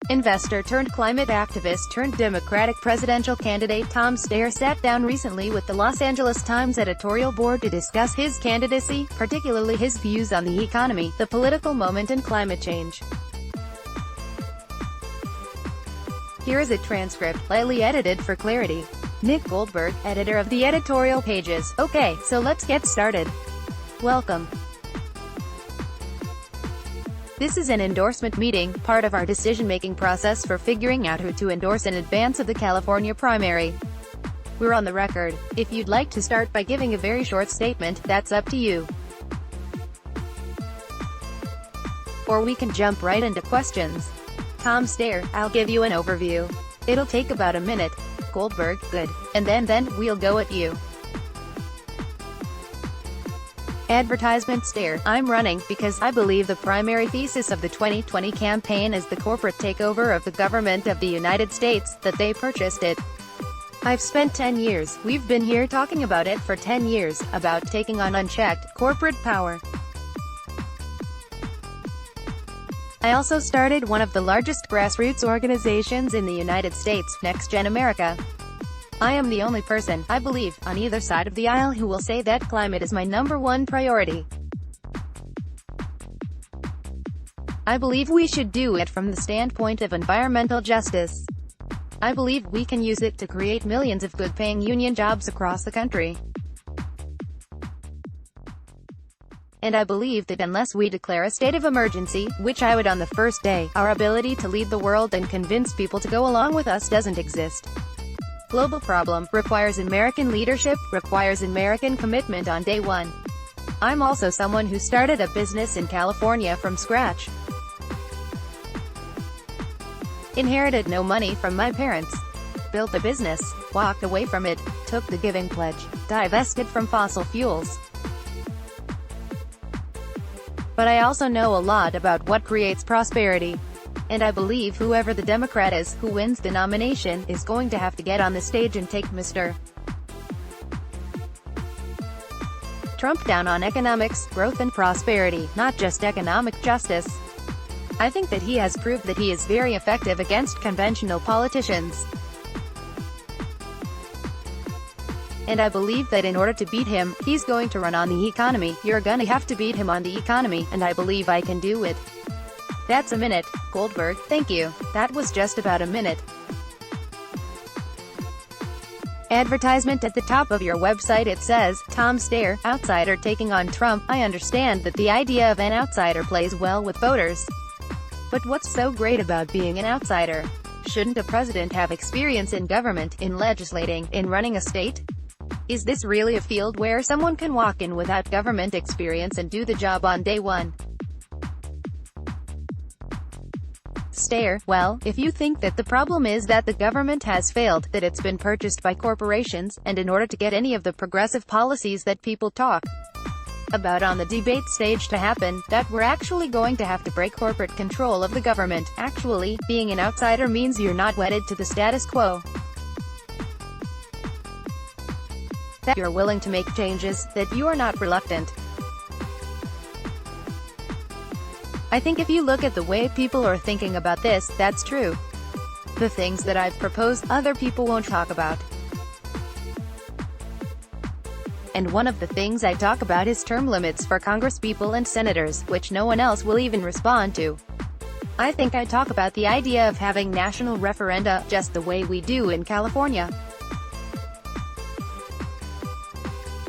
Investor turned climate activist turned Democratic presidential candidate Tom Steyer sat down recently with the Los Angeles Times editorial board to discuss his candidacy, particularly his views on the economy, the political moment and climate change. Here is a transcript, lightly edited for clarity. Nick Goldberg, editor of the editorial pages. Okay, so let's get started. Welcome. This is an endorsement meeting, part of our decision-making process for figuring out who to endorse in advance of the California primary. We're on the record. If you'd like to start by giving a very short statement, that's up to you. Or we can jump right into questions. Tom Steyer, I'll give you an overview. It'll take about a minute. Goldberg, good. And then we'll go at you. Advertisement. Steyer, I'm running because I believe the primary thesis of the 2020 campaign is the corporate takeover of the government of the United States, that they purchased it. I've spent 10 years, we've been here talking about it for 10 years, about taking on unchecked, corporate power. I also started one of the largest grassroots organizations in the United States, Next Gen America. I am the only person, I believe, on either side of the aisle who will say that climate is my #1 priority. I believe we should do it from the standpoint of environmental justice. I believe we can use it to create millions of good-paying union jobs across the country. And I believe that unless we declare a state of emergency, which I would on the first day, our ability to lead the world and convince people to go along with us doesn't exist. Global problem, requires American leadership, requires American commitment on day one. I'm also someone who started a business in California from scratch. Inherited no money from my parents. Built a business, walked away from it, took the giving pledge, divested from fossil fuels. But I also know a lot about what creates prosperity. And I believe whoever the Democrat is, who wins the nomination, is going to have to get on the stage and take Mr. Trump down on economics, growth and prosperity, not just economic justice. I think that he has proved that he is very effective against conventional politicians. And I believe that in order to beat him, he's going to run on the economy. You're gonna have to beat him on the economy, and I believe I can do it. That's a minute. Goldberg, thank you. That was just about a minute. Advertisement. At the top of your website it says, Tom Steyer, outsider taking on Trump. I understand that the idea of an outsider plays well with voters. But what's so great about being an outsider? Shouldn't a president have experience in government, in legislating, in running a state? Is this really a field where someone can walk in without government experience and do the job on day one? Steyer, well, if you think that the problem is that the government has failed, that it's been purchased by corporations, and in order to get any of the progressive policies that people talk about on the debate stage to happen, that we're actually going to have to break corporate control of the government. Actually, being an outsider means you're not wedded to the status quo. That you're willing to make changes, that you are not reluctant. I think if you look at the way people are thinking about this, that's true. The things that I've proposed, other people won't talk about. And one of the things I talk about is term limits for congresspeople and senators, which no one else will even respond to. I think I talk about the idea of having national referenda, just the way we do in California.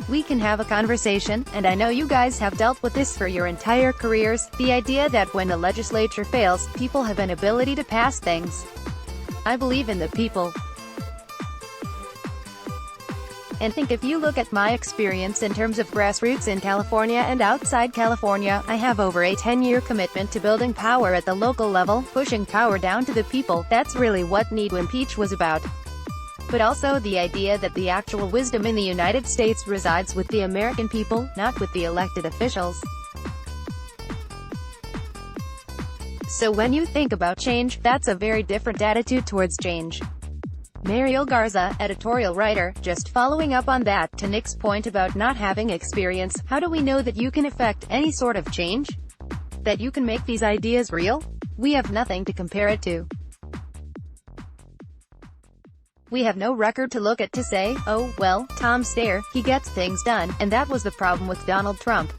We can have a conversation, and I know you guys have dealt with this for your entire careers, the idea that when the legislature fails, people have an ability to pass things. I believe in the people. And think if you look at my experience in terms of grassroots in California and outside California, I have over a 10-year commitment to building power at the local level, pushing power down to the people. That's really what Need to Impeach was about. But also the idea that the actual wisdom in the United States resides with the American people, not with the elected officials. So when you think about change, that's a very different attitude towards change. Mariel Garza, editorial writer, just following up on that, to Nick's point about not having experience, how do we know that you can effect any sort of change? That you can make these ideas real? We have nothing to compare it to. We have no record to look at to say, oh, well, Tom Steyer, he gets things done, and that was the problem with Donald Trump.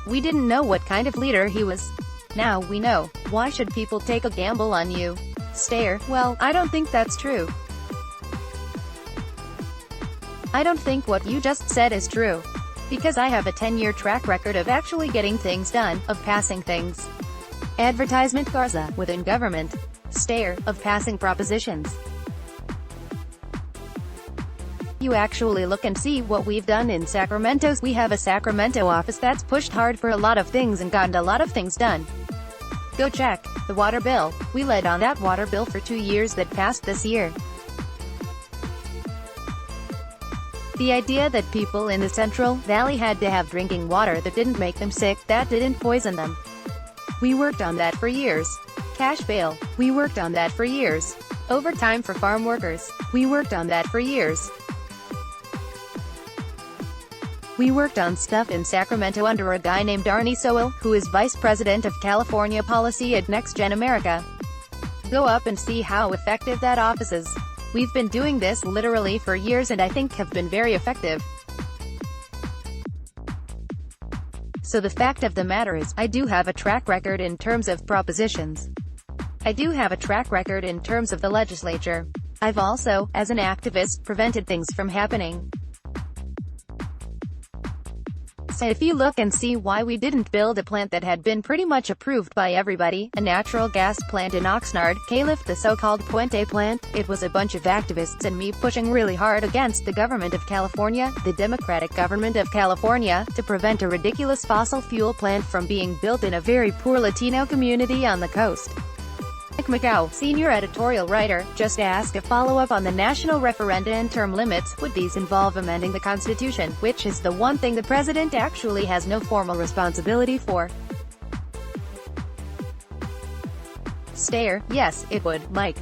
We didn't know what kind of leader he was. Now we know. Why should people take a gamble on you? Steyer, well, I don't think that's true. I don't think what you just said is true. Because I have a 10-year track record of actually getting things done, of passing things. Advertisement Garza, within government. Steyer, of passing propositions. You actually look and see what we've done in Sacramento. We have a Sacramento office that's pushed hard for a lot of things and gotten a lot of things done. Go check. The water bill. We led on that water bill for 2 years that passed this year. The idea that people in the Central Valley had to have drinking water that didn't make them sick, that didn't poison them. We worked on that for years. Cash bail. We worked on that for years. Overtime for farm workers. We worked on that for years. We worked on stuff in Sacramento under a guy named Arnie Sowell, who is Vice President of California Policy at Next Gen America. Go up and see how effective that office is. We've been doing this literally for years and I think have been very effective. So the fact of the matter is, I do have a track record in terms of propositions. I do have a track record in terms of the legislature. I've also, as an activist, prevented things from happening. So if you look and see why we didn't build a plant that had been pretty much approved by everybody, a natural gas plant in Oxnard, Calif, the so-called Puente plant, it was a bunch of activists and me pushing really hard against the government of California, the Democratic government of California, to prevent a ridiculous fossil fuel plant from being built in a very poor Latino community on the coast. Mike McGow, senior editorial writer, just asked a follow-up on the national referenda and term limits. Would these involve amending the Constitution, which is the one thing the president actually has no formal responsibility for? Steyer, yes, it would, Mike.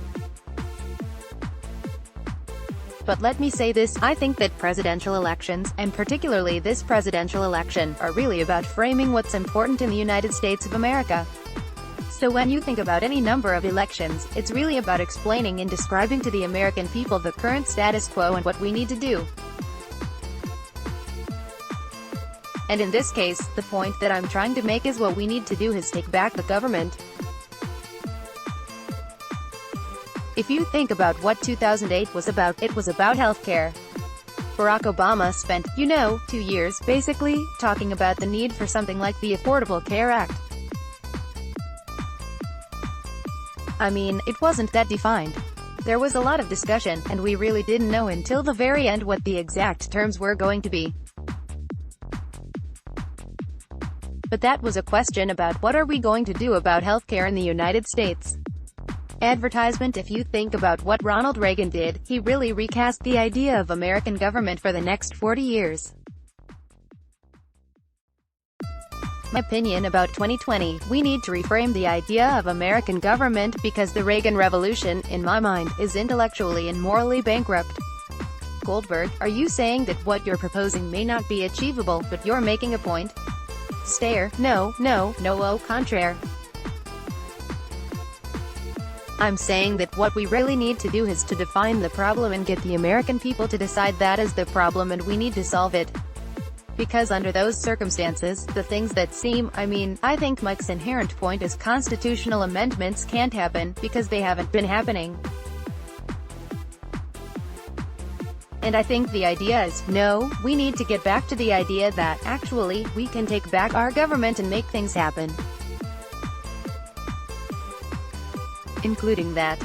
But let me say this, I think that presidential elections, and particularly this presidential election, are really about framing what's important in the United States of America. So when you think about any number of elections, it's really about explaining and describing to the American people the current status quo and what we need to do. And in this case, the point that I'm trying to make is what we need to do is take back the government. If you think about what 2008 was about, it was about healthcare. Barack Obama spent, 2 years, basically, talking about the need for something like the Affordable Care Act. I mean, it wasn't that defined. There was a lot of discussion, and we really didn't know until the very end what the exact terms were going to be. But that was a question about what are we going to do about healthcare in the United States. Advertisement. If you think about what Ronald Reagan did, he really recast the idea of American government for the next 40 years. My opinion about 2020, we need to reframe the idea of American government because the Reagan Revolution, in my mind, is intellectually and morally bankrupt. Goldberg, are you saying that what you're proposing may not be achievable, but you're making a point? Steyer, no, au contraire. I'm saying that what we really need to do is to define the problem and get the American people to decide that is the problem and we need to solve it. Because under those circumstances, the things that seem, I think Mike's inherent point is constitutional amendments can't happen, because they haven't been happening. And I think the idea is, no, we need to get back to the idea that, actually, we can take back our government and make things happen. Including that.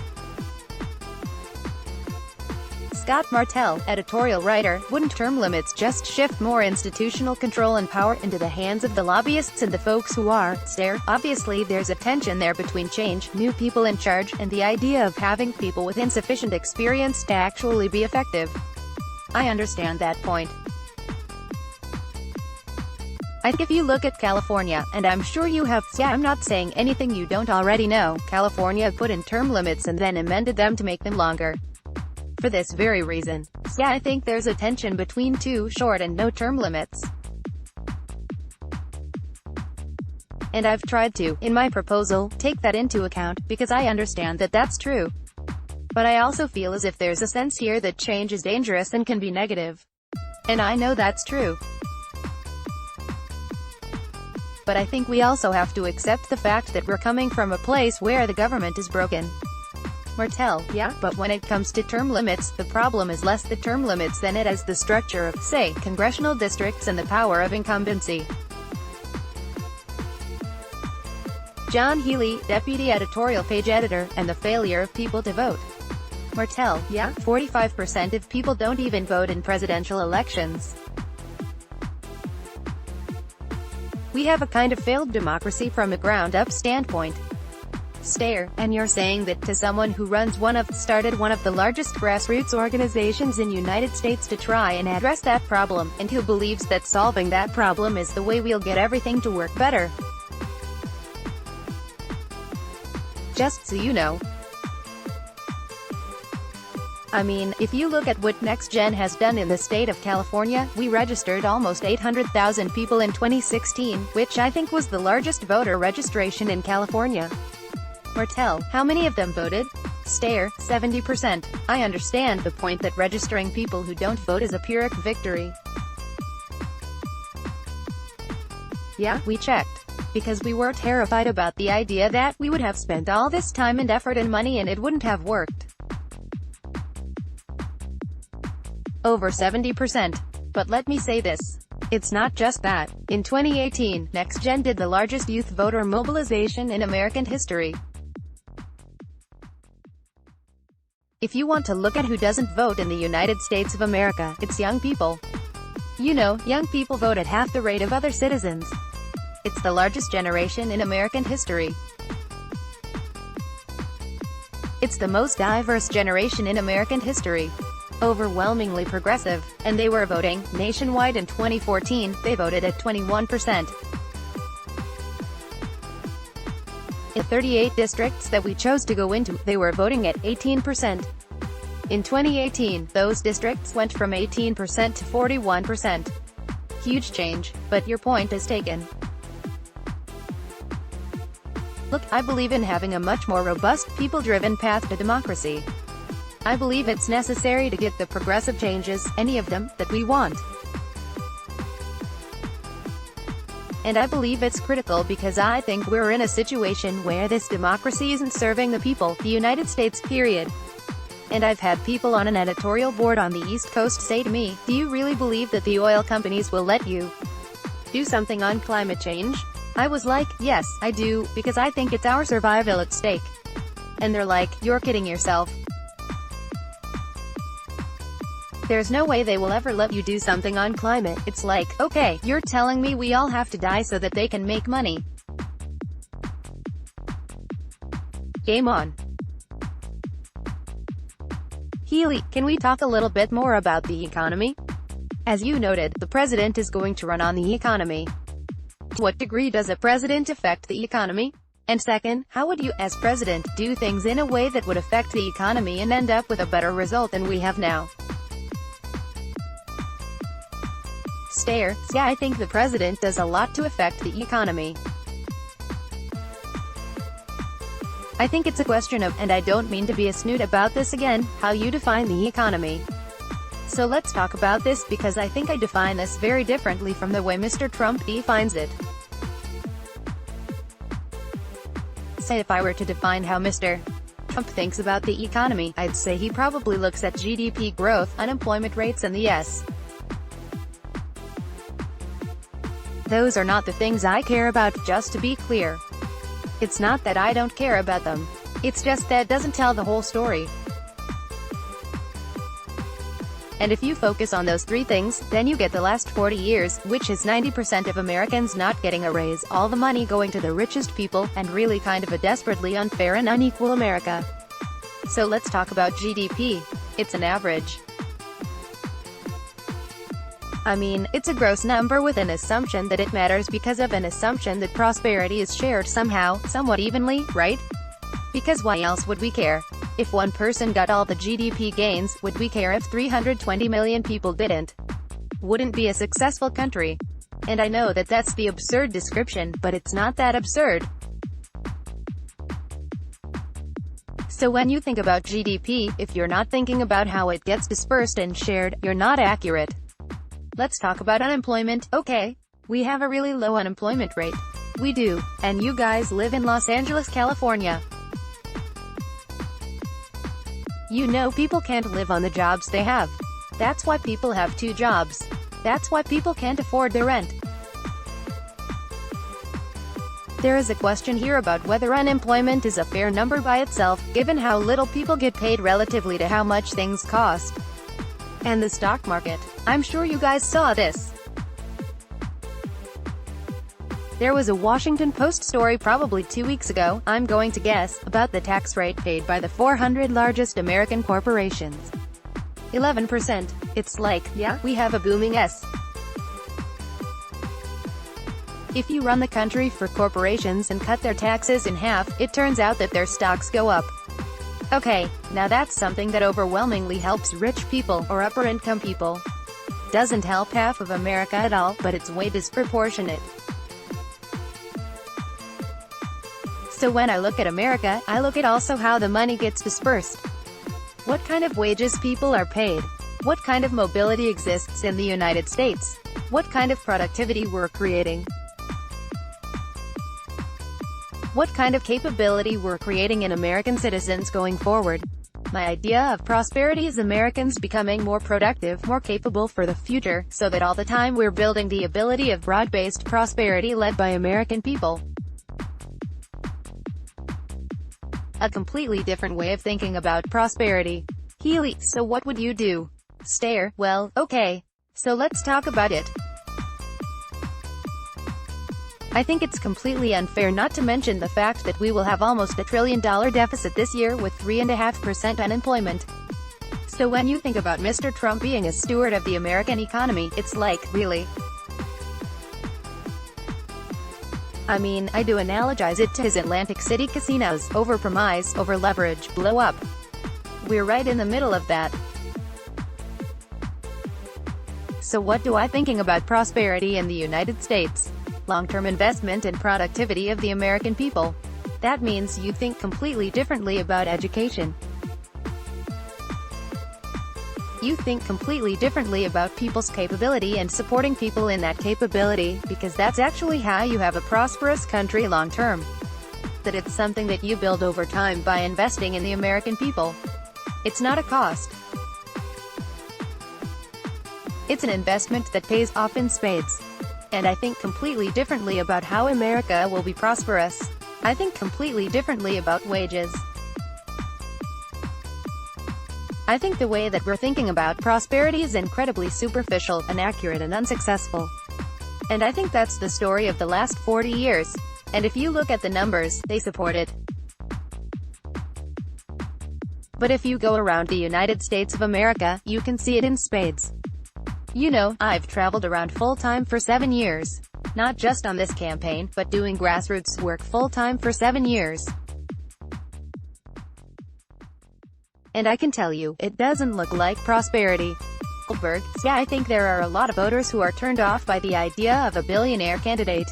Scott Martell, editorial writer, wouldn't term limits just shift more institutional control and power into the hands of the lobbyists and the folks who are, Steyer? Obviously there's a tension there between change, new people in charge, and the idea of having people with insufficient experience to actually be effective. I understand that point. I think if you look at California, and I'm sure you have, I'm not saying anything you don't already know, California put in term limits and then amended them to make them longer. For this very reason. I think there's a tension between too short and no term limits. And I've tried to, in my proposal, take that into account, because I understand that that's true. But I also feel as if there's a sense here that change is dangerous and can be negative. And I know that's true. But I think we also have to accept the fact that we're coming from a place where the government is broken. Martel, yeah, but when it comes to term limits, the problem is less the term limits than it is the structure of, say, congressional districts and the power of incumbency. John Healy, deputy editorial page editor, and the failure of people to vote. Martel, yeah, 45% of people don't even vote in presidential elections. We have a kind of failed democracy from a ground-up standpoint. Steyer, and you're saying that to someone who started one of the largest grassroots organizations in United States to try and address that problem, and who believes that solving that problem is the way we'll get everything to work better. Just so you know. I mean, if you look at what NextGen has done in the state of California, we registered almost 800,000 people in 2016, which I think was the largest voter registration in California. Martel, how many of them voted? Steyer, 70%. I understand the point that registering people who don't vote is a Pyrrhic victory. Yeah, we checked. Because we were terrified about the idea that we would have spent all this time and effort and money and it wouldn't have worked. Over 70%. But let me say this. It's not just that. In 2018, NextGen did the largest youth voter mobilization in American history. If you want to look at who doesn't vote in the United States of America, it's young people. You know, young people vote at half the rate of other citizens. It's the largest generation in American history. It's the most diverse generation in American history. Overwhelmingly progressive, and they were voting. Nationwide in 2014, they voted at 21%. In 38 districts that we chose to go into, they were voting at 18%. In 2018, those districts went from 18% to 41%. Huge change, but your point is taken. Look, I believe in having a much more robust, people-driven path to democracy. I believe it's necessary to get the progressive changes, any of them, that we want. And I believe it's critical because I think we're in a situation where this democracy isn't serving the people, the United States, period. And I've had people on an editorial board on the East Coast say to me, "Do you really believe that the oil companies will let you do something on climate change?" I was like, "Yes, I do, because I think it's our survival at stake." And they're like, "You're kidding yourself. There's no way they will ever let you do something on climate." It's like, okay, you're telling me we all have to die so that they can make money. Game on. Healy, can we talk a little bit more about the economy? As you noted, the president is going to run on the economy. To what degree does a president affect the economy? And second, how would you, as president, do things in a way that would affect the economy and end up with a better result than we have now? Steyer, yeah, I think the president does a lot to affect the economy. I think it's a question of, and I don't mean to be a snoot about this again, how you define the economy. So let's talk about this because I think I define this very differently from the way Mr. Trump defines it. Say if I were to define how Mr. Trump thinks about the economy, I'd say he probably looks at GDP growth, unemployment rates and the S. Those are not the things I care about, just to be clear. It's not that I don't care about them. It's just that doesn't tell the whole story. And if you focus on those three things, then you get the last 40 years, which is 90% of Americans not getting a raise, all the money going to the richest people, and really kind of a desperately unfair and unequal America. So let's talk about GDP. It's an average. I mean, it's a gross number with an assumption that it matters because of an assumption that prosperity is shared somehow, somewhat evenly, right? Because why else would we care? If one person got all the GDP gains, would we care if 320 million people didn't? Wouldn't be a successful country. And I know that that's the absurd description, but it's not that absurd. So when you think about GDP, if you're not thinking about how it gets dispersed and shared, you're not accurate. Let's talk about unemployment, okay? We have a really low unemployment rate. We do. And you guys live in Los Angeles, California. You know people can't live on the jobs they have. That's why people have 2 jobs. That's why people can't afford their rent. There is a question here about whether unemployment is a fair number by itself, given how little people get paid relatively to how much things cost. And the stock market. I'm sure you guys saw this. There was a Washington Post story probably 2 weeks ago, I'm going to guess, about the tax rate paid by the 400 largest American corporations. 11%. It's like, yeah, we have a booming S. If you run the country for corporations and cut their taxes in half, it turns out that their stocks go up. Okay, now that's something that overwhelmingly helps rich people, or upper-income people. Doesn't help half of America at all, but it's way disproportionate. So when I look at America, I look at also how the money gets dispersed. What kind of wages people are paid? What kind of mobility exists in the United States? What kind of productivity we're creating? What kind of capability we're creating in American citizens going forward? My idea of prosperity is Americans becoming more productive, more capable for the future, so that all the time we're building the ability of broad-based prosperity led by American people. A completely different way of thinking about prosperity. Healy, so what would you do? Steyer, well, okay. So let's talk about it. I think it's completely unfair not to mention the fact that we will have almost $1 trillion deficit this year with 3.5% unemployment. So when you think about Mr. Trump being a steward of the American economy, it's like, really? I mean, I do analogize it to his Atlantic City casinos, overpromise, overleverage, blow up. We're right in the middle of that. So what do I thinking about prosperity in the United States? Long-term investment and productivity of the American people. That means you think completely differently about education. You think completely differently about people's capability and supporting people in that capability, because that's actually how you have a prosperous country long-term. That it's something that you build over time by investing in the American people. It's not a cost. It's an investment that pays off in spades. And I think completely differently about how America will be prosperous. I think completely differently about wages. I think the way that we're thinking about prosperity is incredibly superficial, inaccurate and unsuccessful. And I think that's the story of the last 40 years. And if you look at the numbers, they support it. But if you go around the United States of America, you can see it in spades. You know, I've traveled around full-time for 7 years. Not just on this campaign, but doing grassroots work full-time for 7 years. And I can tell you, it doesn't look like prosperity. Goldberg, yeah, I think there are a lot of voters who are turned off by the idea of a billionaire candidate.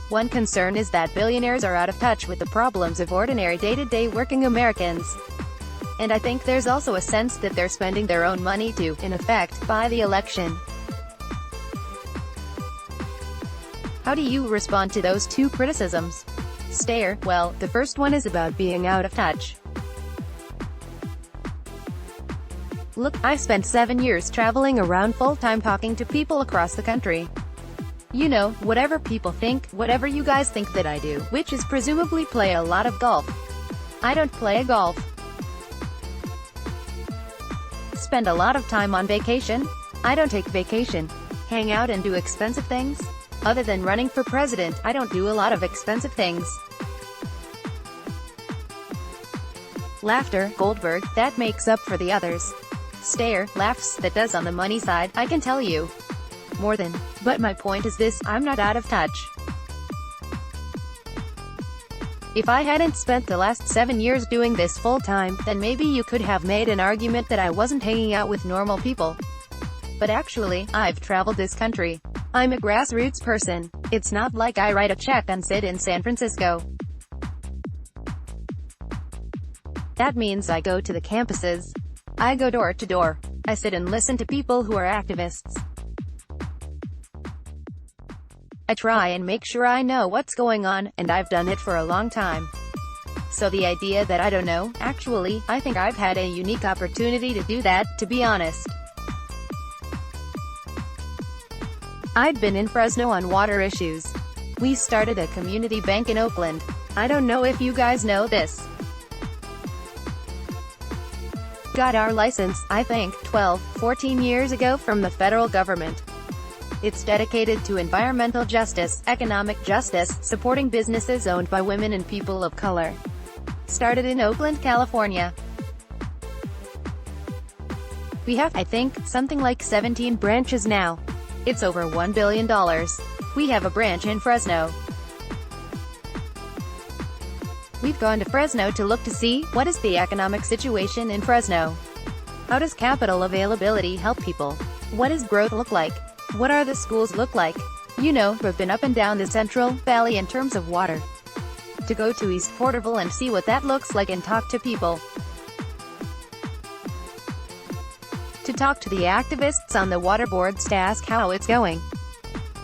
One concern is that billionaires are out of touch with the problems of ordinary day-to-day working Americans. And I think there's also a sense that they're spending their own money to, in effect, buy the election. How do you respond to those two criticisms? Steyer, well, the first one is about being out of touch. Look, I spent 7 years traveling around full-time talking to people across the country. You know, whatever people think, whatever you guys think that I do, which is presumably play a lot of golf. I don't play golf. Spend a lot of time on vacation. I don't take vacation. Hang out and do expensive things. Other than running for president, I don't do a lot of expensive things. Laughter, Goldberg, that makes up for the others. Steyer, laughs, that does on the money side, I can tell you. More than. But my point is this, I'm not out of touch. If I hadn't spent the last 7 years doing this full-time, then maybe you could have made an argument that I wasn't hanging out with normal people. But actually, I've traveled this country. I'm a grassroots person. It's not like I write a check and sit in San Francisco. That means I go to the campuses. I go door to door. I sit and listen to people who are activists. I try and make sure I know what's going on, and I've done it for a long time. So the idea that I don't know, actually, I think I've had a unique opportunity to do that, to be honest. I'd been in Fresno on water issues. We started a community bank in Oakland. I don't know if you guys know this. Got our license, I think, 14 years ago from the federal government. It's dedicated to environmental justice, economic justice, supporting businesses owned by women and people of color. Started in Oakland, California. We have, I think, something like 17 branches now. It's over $1 billion. We have a branch in Fresno. We've gone to Fresno to look to see, what is the economic situation in Fresno? How does capital availability help people? What does growth look like? What are the schools look like? You know, we've been up and down the Central Valley in terms of water. To go to East Porterville and see what that looks like and talk to people. To talk to the activists on the water boards to ask how it's going.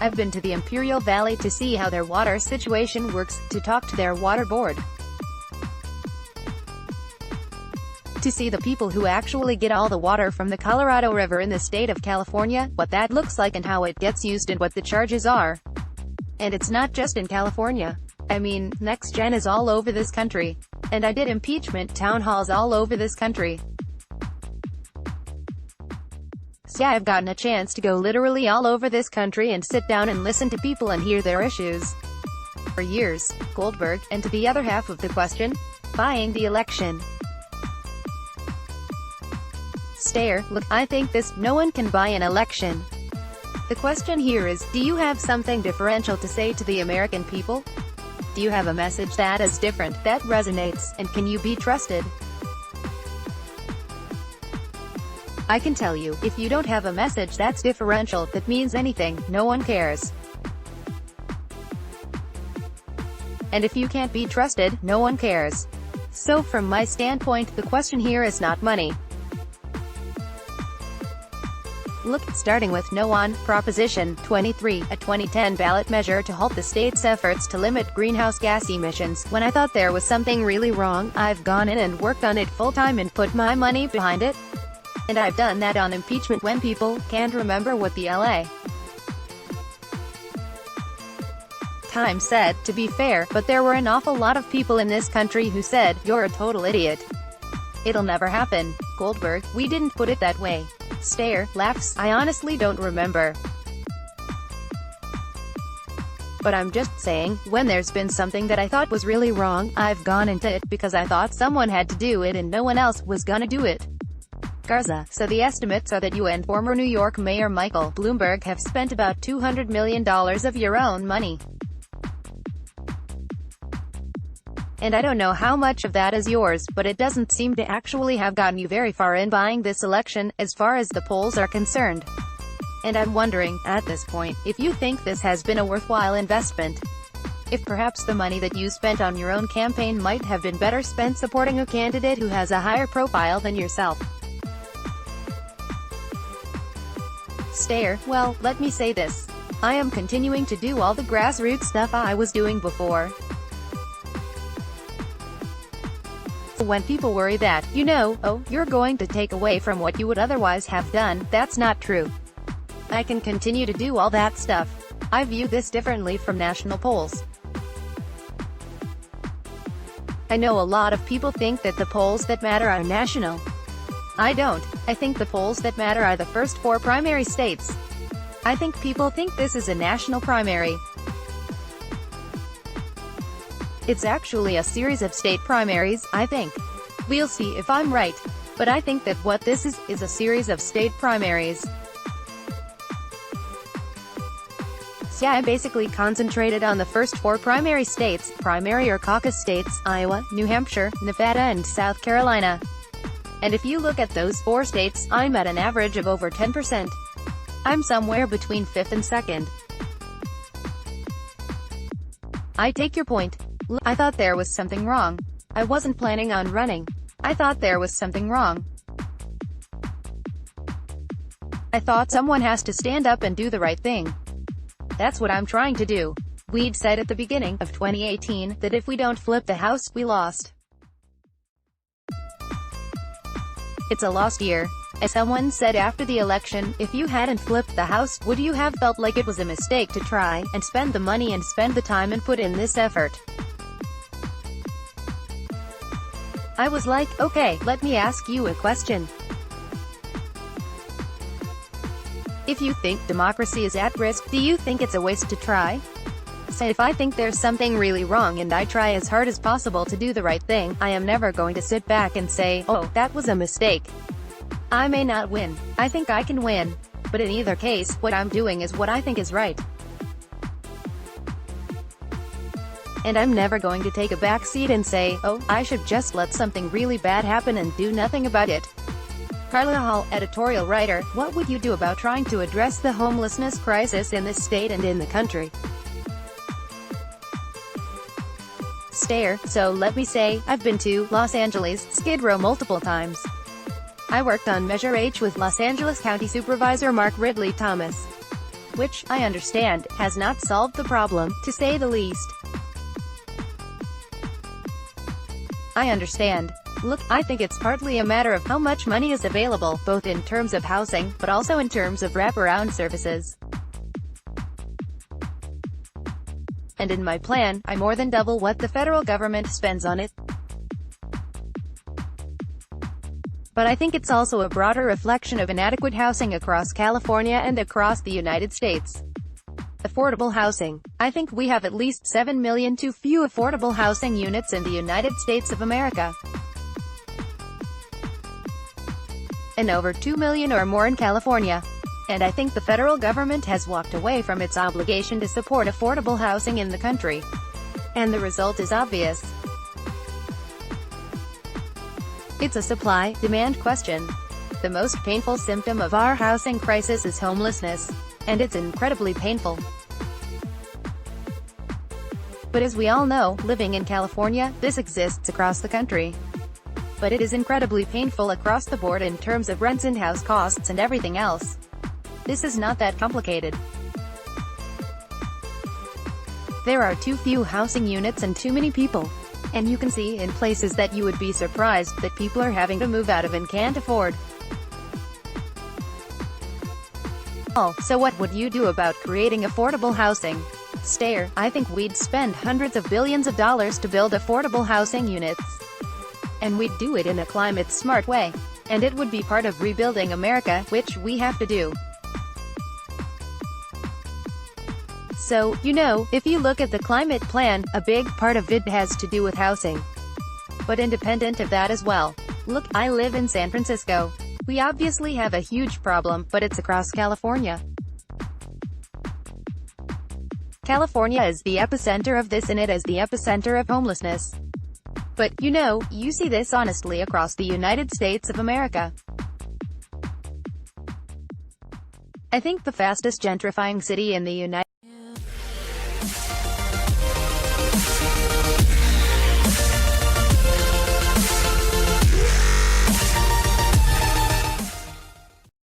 I've been to the Imperial Valley to see how their water situation works, to talk to their water board. To see the people who actually get all the water from the Colorado River in the state of California, what that looks like and how it gets used and what the charges are. And it's not just in California. I mean, Next Gen is all over this country. And I did impeachment town halls all over this country. So yeah, I've gotten a chance to go literally all over this country and sit down and listen to people and hear their issues. For years, Goldberg, and to the other half of the question, buying the election. Steyer, look, I think no one can buy an election. The question here is, do you have something differential to say to the American people? Do you have a message that is different, that resonates, and can you be trusted? I can tell you, if you don't have a message that's differential, that means anything, no one cares. And if you can't be trusted, no one cares. So from my standpoint, the question here is not money. Look, starting with no on Proposition 23, a 2010 ballot measure to halt the state's efforts to limit greenhouse gas emissions. When I thought there was something really wrong, I've gone in and worked on it full-time and put my money behind it. And I've done that on impeachment when people can't remember what the LA Times said, to be fair, but there were an awful lot of people in this country who said, "You're a total idiot. It'll never happen." Goldberg, we didn't put it that way. Steyer, laughs, I honestly don't remember. But I'm just saying, when there's been something that I thought was really wrong, I've gone into it, because I thought someone had to do it and no one else was gonna do it. Garza, so the estimates are that you and former New York Mayor Michael Bloomberg have spent about $200 million of your own money. And I don't know how much of that is yours, but it doesn't seem to actually have gotten you very far in buying this election, as far as the polls are concerned. And I'm wondering, at this point, if you think this has been a worthwhile investment. If perhaps the money that you spent on your own campaign might have been better spent supporting a candidate who has a higher profile than yourself. Steyer, well, let me say this. I am continuing to do all the grassroots stuff I was doing before. When people worry that, you know, oh, you're going to take away from what you would otherwise have done, that's not true. I can continue to do all that stuff. I view this differently from national polls. I know a lot of people think that the polls that matter are national. I don't. I think the polls that matter are the first 4 primary states. I think people think this is a national primary. It's actually a series of state primaries, I think. We'll see if I'm right. But I think that what this is a series of state primaries. So yeah, I basically concentrated on the first 4 primary states, primary or caucus states, Iowa, New Hampshire, Nevada and South Carolina. And if you look at those 4 states, I'm at an average of over 10%. I'm somewhere between 5th and 2nd. I take your point. I thought there was something wrong. I wasn't planning on running. I thought there was something wrong. I thought someone has to stand up and do the right thing. That's what I'm trying to do. We'd said at the beginning of 2018 that if we don't flip the House, we lost. It's a lost year. As someone said after the election, if you hadn't flipped the House, would you have felt like it was a mistake to try and spend the money and spend the time and put in this effort? I was like, okay, let me ask you a question. If you think democracy is at risk, do you think it's a waste to try? So if I think there's something really wrong and I try as hard as possible to do the right thing, I am never going to sit back and say, oh, that was a mistake. I may not win. I think I can win. But in either case, what I'm doing is what I think is right. And I'm never going to take a back seat and say, oh, I should just let something really bad happen and do nothing about it. Carla Hall, editorial writer, what would you do about trying to address the homelessness crisis in this state and in the country? Steyer, so let me say, I've been to Los Angeles, Skid Row multiple times. I worked on Measure H with Los Angeles County Supervisor Mark Ridley Thomas. Which, I understand, has not solved the problem, to say the least. I understand. Look, I think it's partly a matter of how much money is available, both in terms of housing, but also in terms of wraparound services. And in my plan, I more than double what the federal government spends on it. But I think it's also a broader reflection of inadequate housing across California and across the United States. Affordable housing. I think we have at least 7 million too few affordable housing units in the United States of America. And over 2 million or more in California. And I think the federal government has walked away from its obligation to support affordable housing in the country. And the result is obvious. It's a supply-demand question. The most painful symptom of our housing crisis is homelessness. And it's incredibly painful. But as we all know, living in California, this exists across the country. But it is incredibly painful across the board in terms of rents and house costs and everything else. This is not that complicated. There are too few housing units and too many people. And you can see in places that you would be surprised that people are having to move out of and can't afford. Oh, so what would you do about creating affordable housing? Steyer, I think we'd spend hundreds of billions of dollars to build affordable housing units. And we'd do it in a climate-smart way. And it would be part of rebuilding America, which we have to do. So, you know, if you look at the climate plan, a big part of it has to do with housing. But independent of that as well. Look, I live in San Francisco. We obviously have a huge problem, but it's across California. California is the epicenter of this and it is the epicenter of homelessness. But, you know, you see this honestly across the United States of America. I think the fastest gentrifying city in the United